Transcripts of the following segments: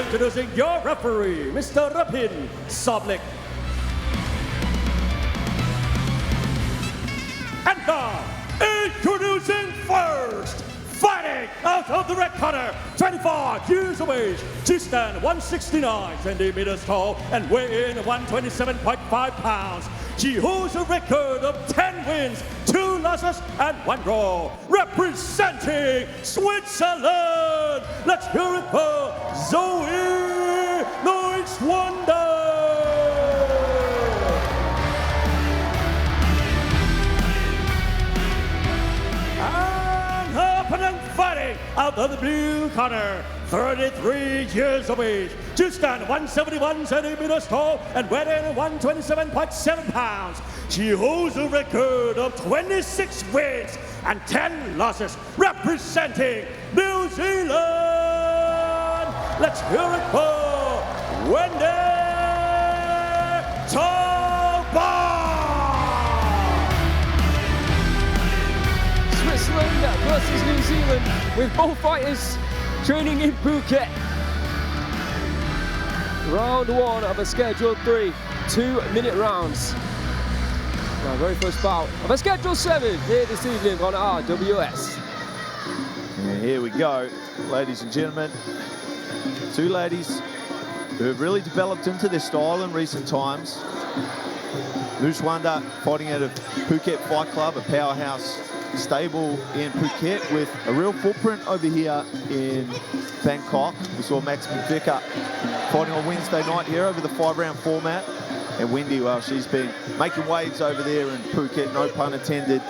Introducing your referee, Mr. Rapin Soblik. And now, introducing first, fighting out of the red corner, 25 years of age, she stand 169 centimeters tall and weigh in 127.5 pounds. She holds a record of 10 wins, 2 losses, and 1 draw. Representing Switzerland, let's hear it for Zoe Neuschwander. And her opponent fighting out of the blue corner, 33 years of age. She stand 171 centimeters tall and weigh in 127.7 pounds. She holds a record of 26 wins and 10 losses, representing New Zealand. Let's hear it for Wendy Talbot. Switzerland versus New Zealand, with both fighters training in Phuket. Round 1 of a scheduled 3 2-minute rounds. Our very first bout of a scheduled 7 here this evening on RWS. And here we go, ladies and gentlemen. 2 ladies who have really developed into their style in recent times. Neuschwander fighting out of Phuket Fight Club, a powerhouse stable in Phuket with a real footprint over here in Bangkok. We saw Max McVicker fighting on Wednesday night here over the 5-round format. And Wendy, well, she's been making waves over there in Phuket, no pun intended.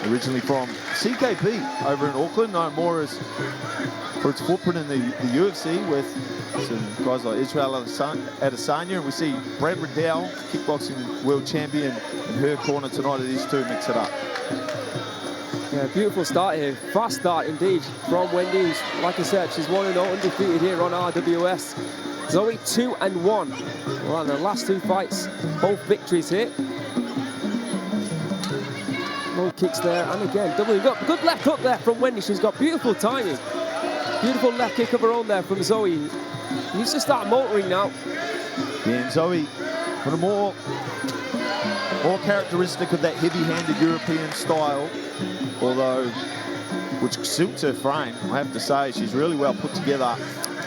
Originally from CKP over in Auckland, known more as for its footprint in the UFC with some guys like Israel Adesanya. And we see Brad Riddell, kickboxing world champion, in her corner tonight as these 2 mix it up. Yeah, beautiful start here. Fast start indeed from Wendy. Like I said, she's 1-0 undefeated here on RWS. Zoe 2-1. Well, the last 2 fights, both victories here. No kicks there, and again, doubling up. Good left hook there from Wendy. She's got beautiful timing. Beautiful left kick of her own there from Zoe. Needs to start motoring now. Yeah, and Zoe, with a more characteristic of that heavy-handed European style, although which suits her frame. I have to say she's really well put together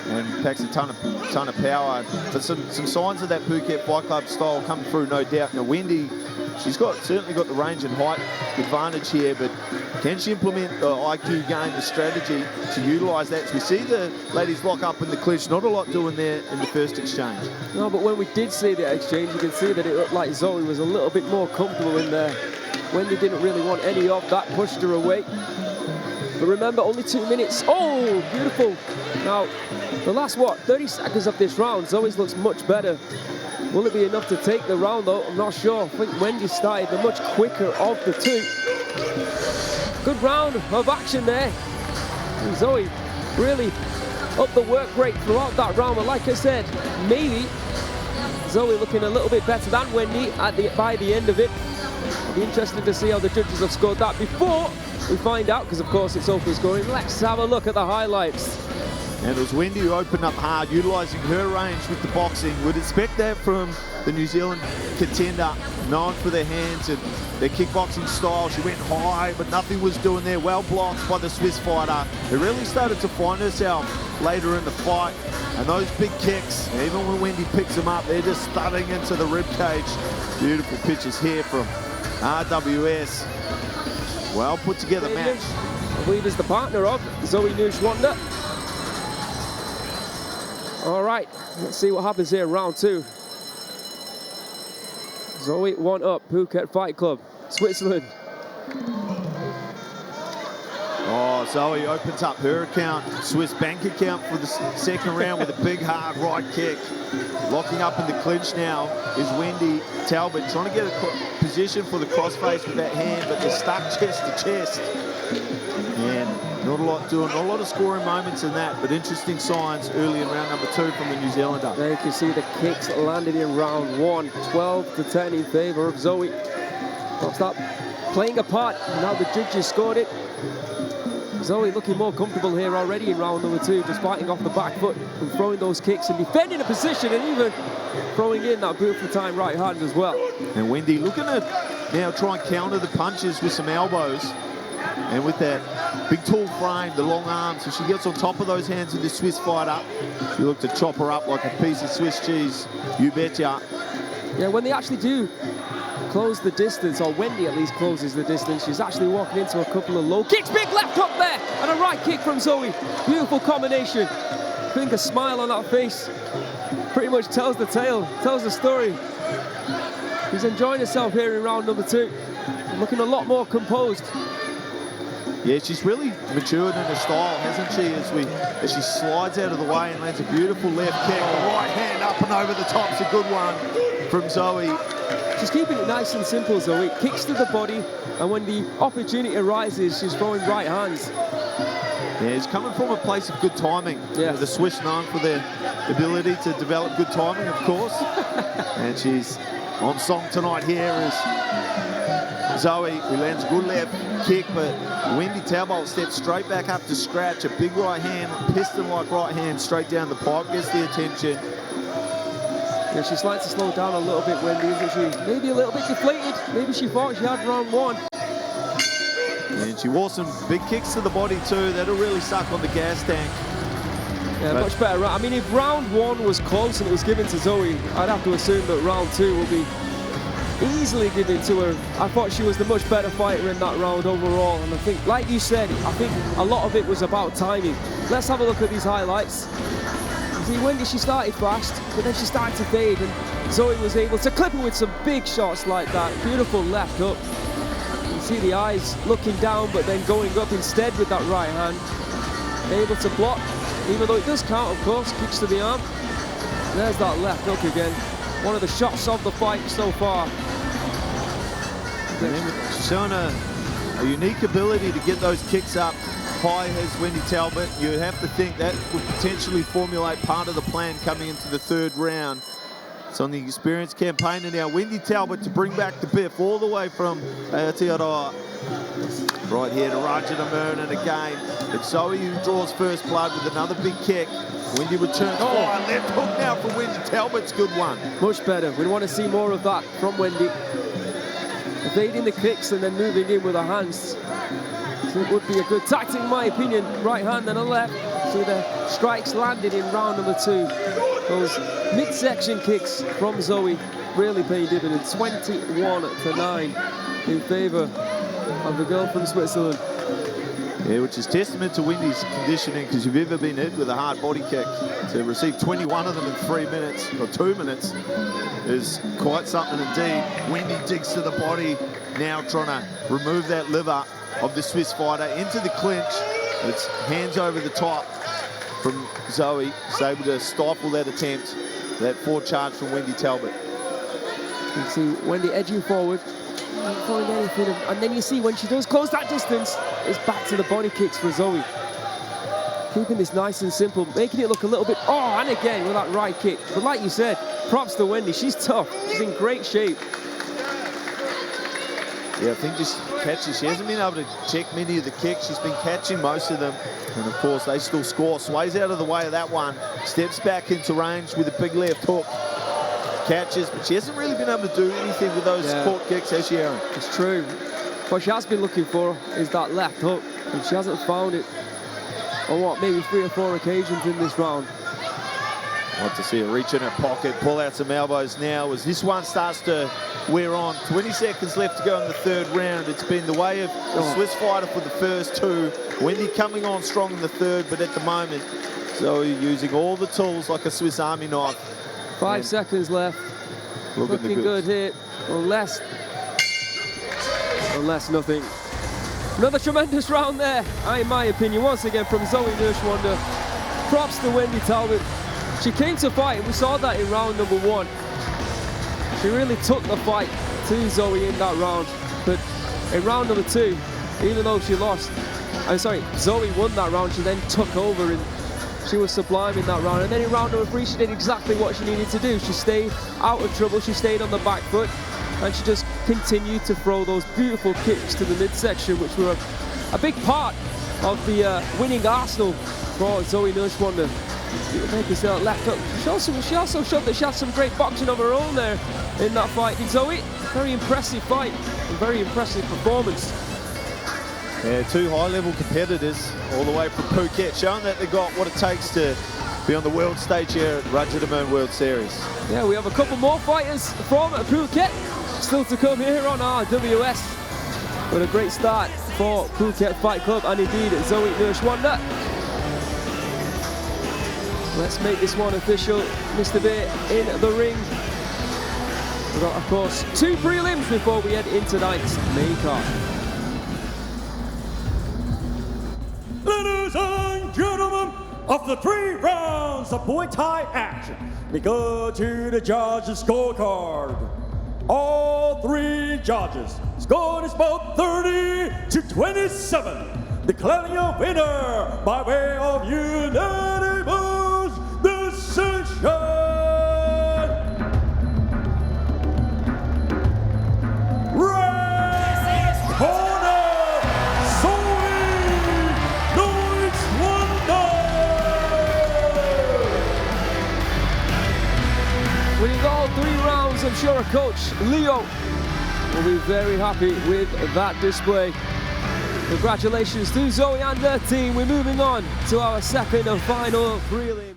and packs a ton of power. But some signs of that Phuket Fight Club style coming through, no doubt. Now Wendy, she's certainly got the range and height advantage here, but can she implement the IQ game, the strategy to utilise that? So we see the ladies lock up in the clinch, not a lot doing there in the first exchange. No, but when we did see the exchange, you can see that it looked like Zoe was a little bit more comfortable in there. Wendy didn't really want any of that, pushed her away. But remember, only 2 minutes. Oh, beautiful. Now, the last, 30 seconds of this round, Zoe's looks much better. Will it be enough to take the round, though? I'm not sure. I think Wendy started the much quicker of the 2. Good round of action there. And Zoe really upped the work rate throughout that round. But like I said, maybe Zoe looking a little bit better than Wendy by the end of it. It'll be interesting to see how the judges have scored that before we find out, because of course it's open scoring. Let's have a look at the highlights. And it was Wendy who opened up hard, utilising her range with the boxing. Would expect that from the New Zealand contender, known for their hands and their kickboxing style. She went high, but nothing was doing there. Well blocked by the Swiss fighter, who really started to find herself later in the fight. And those big kicks, even when Wendy picks them up, they're just thudding into the rib cage. Beautiful pictures here from RWS. Well put together match. I believe is the partner of Zoe Neuschwander. All right, let's see what happens here in round 2. Zoe 1 up, Phuket Fight Club, Switzerland. Oh, Zoe opens up her account, Swiss bank account for the second round with a big hard right kick. Locking up in the clinch now is Wendy Talbot, trying to get a position for the crossface with that hand, but they're stuck chest to chest. And not a lot doing, not a lot of scoring moments in that, but interesting signs early in round number 2 from the New Zealander. There you can see the kicks landed in round 1, 12-10 in favour of Zoe. Stop playing a part, now the judges scored it. Zoe looking more comfortable here already in round number 2, just fighting off the back foot and throwing those kicks and defending a position and even throwing in that beautiful time right hand as well. And Wendy looking to now try and counter the punches with some elbows. And with that big tall frame, the long arms, if she gets on top of those hands of the Swiss fighter, you look to chop her up like a piece of Swiss cheese, you betcha. Yeah, when they actually do close the distance, or Wendy at least closes the distance, she's actually walking into a couple of low kicks. Big left hook there, and a right kick from Zoe. Beautiful combination. I think a smile on that face pretty much tells the tale, tells the story. She's enjoying herself here in round number 2, looking a lot more composed. Yeah, she's really matured in her style, hasn't she? As she slides out of the way and lands a beautiful left kick. The right hand up and over the top's a good one from Zoe. She's keeping it nice and simple, Zoe. Kicks to the body, and when the opportunity arises, she's throwing right hands. Yeah, it's coming from a place of good timing. Yeah. The Swiss known for their ability to develop good timing, of course. And she's on song tonight here as Zoe, who lands a good left kick, but Wendy Talbot steps straight back up to scratch. A big right hand, piston-like right hand, straight down the pipe, gets the attention. Yeah, she's like to slow down a little bit, Wendy, isn't she? Maybe a little bit deflated. Maybe she thought she had round 1. And she wore some big kicks to the body too. That'll really suck on the gas tank. Yeah, much better. I mean, if round 1 was close and it was given to Zoe, I'd have to assume that round 2 will be easily given to her. I thought she was the much better fighter in that round overall, and I think, like you said, I think a lot of it was about timing. Let's have a look at these highlights. See, Wendy, she started fast, but then she started to fade, and Zoe was able to clip her with some big shots like that. Beautiful left hook. You see the eyes looking down, but then going up instead with that right hand. Able to block, even though it does count, of course. Kicks to the arm. There's that left hook again. One of the shots of the fight so far. She's shown a unique ability to get those kicks up high as Wendy Talbot. You have to think that would potentially formulate part of the plan coming into the 3rd round. It's on the experienced campaigner now, Wendy Talbot, to bring back the biff all the way from Aotearoa. Right here to Rajadamnern, and again, it's Zoe who draws first blood with another big kick. Wendy returns fire. Left hook now for Wendy Talbot's good one. Much better. We want to see more of that from Wendy. Evading the kicks and then moving in with her hands. So it would be a good tactic, in my opinion. Right hand and a left. So the strikes landed in round number 2. Those midsection kicks from Zoe really paying dividends. 21-9 in favour of the girl from Switzerland. Yeah, which is testament to Wendy's conditioning, because you've ever been hit with a hard body kick, to receive 21 of them in 3 minutes, or 2 minutes, is quite something indeed. Wendy digs to the body, now trying to remove that liver of the Swiss fighter into the clinch. It's hands over the top from Zoe. She's able to stifle that attempt, that forward charge from Wendy Talbot. You can see Wendy edging forward. Not throwing anything, and then you see when she does close that distance, it's back to the body kicks for Zoe. Keeping this nice and simple, making it look a little bit, oh, and again with that right kick. But like you said, props to Wendy, she's tough, she's in great shape. Yeah, I think just catches, she hasn't been able to check many of the kicks, she's been catching most of them, and of course they still score. Sways out of the way of that one, steps back into range with a big left hook. Catches, but she hasn't really been able to do anything with those court kicks, has she, Aaron? It's true. What she has been looking for is that left hook, and she hasn't found it on what, maybe 3 or 4 occasions in this round. I'd like to see her reach in her pocket, pull out some elbows now as this one starts to wear on. 20 seconds left to go in the 3rd round. It's been the way of the Swiss fighter for the first 2. Wendy coming on strong in the 3rd, but at the moment, Zoe using all the tools like a Swiss Army knife. 5 seconds left. Looking good here. Unless nothing. Another tremendous round there, in my opinion, once again from Zoe Neuschwander. Props to Wendy Talbot. She came to fight, and we saw that in round number 1. She really took the fight to Zoe in that round. But in round number 2, even though she lost, Zoe won that round, she then took over and she was sublime in that round. And then in round number 3, she did exactly what she needed to do. She stayed out of trouble, she stayed on the back foot, and she just continued to throw those beautiful kicks to the midsection, which were a big part of the winning arsenal for Zoe Neuschwander. Making her left up. She also showed that she had some great boxing of her own there in that fight. Did Zoe? Very impressive fight and very impressive performance. Yeah, two high-level competitors all the way from Phuket, showing that they've got what it takes to be on the world stage here at Rajadamnern World Series. Yeah, we have a couple more fighters from Phuket still to come here on RWS. But a great start for Phuket Fight Club and indeed Zoe Neuschwander. Let's make this one official. Mr. B in the ring. We've got, of course, 2 prelims before we head into tonight's main card. Ladies and gentlemen, after 3 rounds of Muay Thai action, we go to the judges' scorecard. All 3 judges scored is about 30-27, declaring a winner by way of unanimous decision. Red corner, Zoe Neuschwander. Winning all 3 rounds, I'm sure Coach Leo will be very happy with that display. Congratulations to Zoe and her team. We're moving on to our second and final prelim.